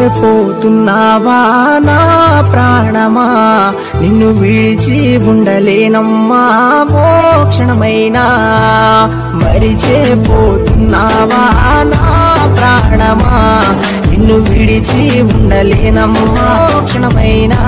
మరిచేపోతున్నావా నా ప్రాణమా నిన్ను విడిచి ఉండలేనమ్మా ఓ క్షణమైనా మరిచేపోతున్నావా నా ప్రాణమా నిన్ను విడిచి ఉండలేనమ్మా ఓ క్షణమైనా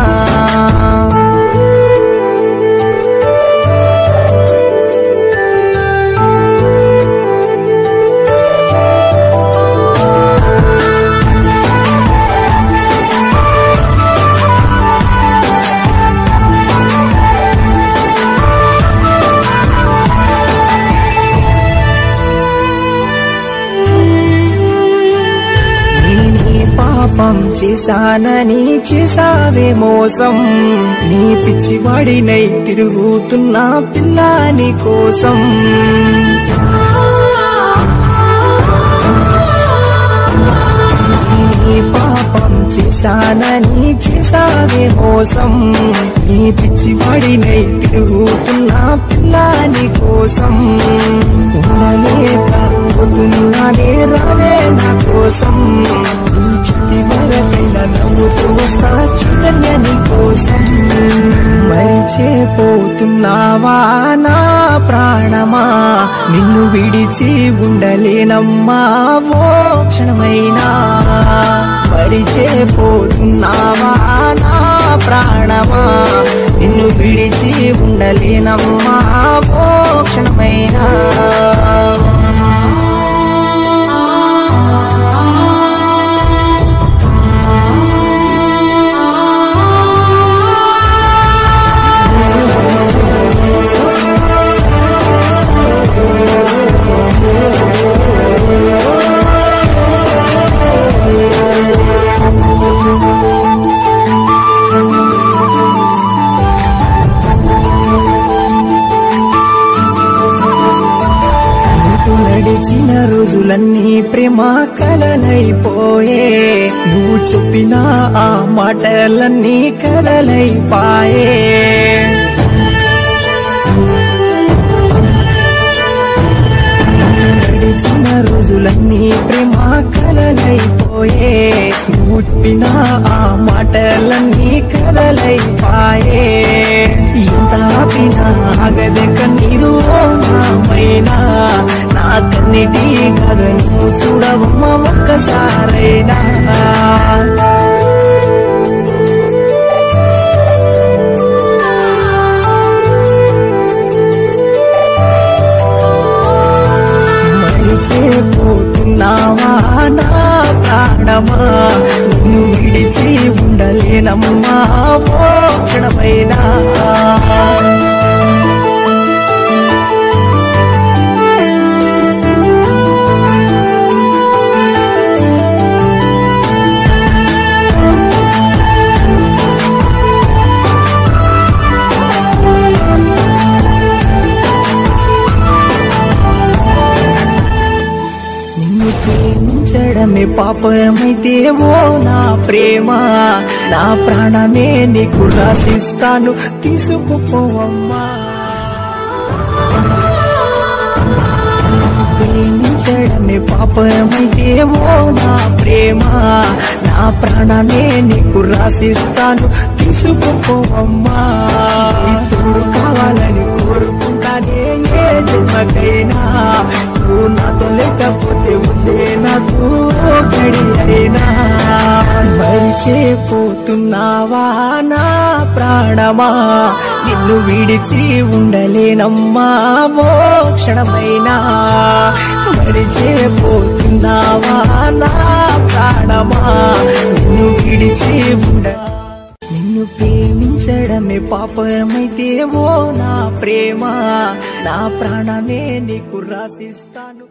పాపం చేశానని చేసావే మోసం నీ పిచ్చివాడినై తిరుగుతున్నా పిల్లాని కోసం నీ పాపం చేశానని చేసావే మోసం నీ పిచ్చివాడినై తిరుగుతున్నా పిల్లాని కోసం ఉండలేకపోతున్నానే రావే నా కోసం చివరికైనా నవ్వుతూ వస్తా చైతన్యాని కోసం మరిచేపోతున్నావా నా ప్రాణమా నిన్ను విడిచి ఉండలేనమ్మా ఓ క్షణమైనా మరిచేపోతున్నావా నా ప్రాణమా నిన్ను విడిచి ఉండలేనమ్మా ఓ క్షణమైనా నడిచిన రోజులన్నీ ప్రేమ కలలైపోయే నువ్వు చెప్పిన ఆ మాటలన్నీ కలలైపాయే నడిచిన రోజులన్నీ ప్రేమ కలలైపోయే నువ్వు చెప్పిన ఆ మాటలన్నీ కలలైపాయే ఇంత ఆపినా ఆగదే కన్నీరు నామైనా నా కన్నిటి కథ నువ్వు చూడవమ్మా ఒక్కసారైనా మరిచేపోతున్నావా నా ప్రాణమా నిన్ను విడిచి ఉండలేనమ్మా ఓ క్షణమైనా ప్రేమించడమే పాపమైతే ఓ నా ప్రేమ నా ప్రాణమే నీకు రాసిస్తాను తీసుకుపోవమ్మా ప్రేమించడమే పాపమైతే ఓ నా ప్రేమ నా ప్రాణమే నీకు రాసిస్తాను తీసుకుపోవమ్మా తోడు కావాలని కోరుకుంటానే ఏ జన్మకైనా నువ్వు నాతో లేకపోతే ఉందే నాకు గడి అయినా మరిచేపోతున్నావా నా ప్రాణమా నిన్ను విడిచి ఉండలేనమ్మా ఓ క్షణమైనా మరిచేపోతున్నావా నా ప్రాణమా నిన్ను విడిచి నిన్ను ప్రేమించడమే పాపమైతే ఓ నా ప్రేమ నా ప్రాణమే నీకు రాసిస్తాను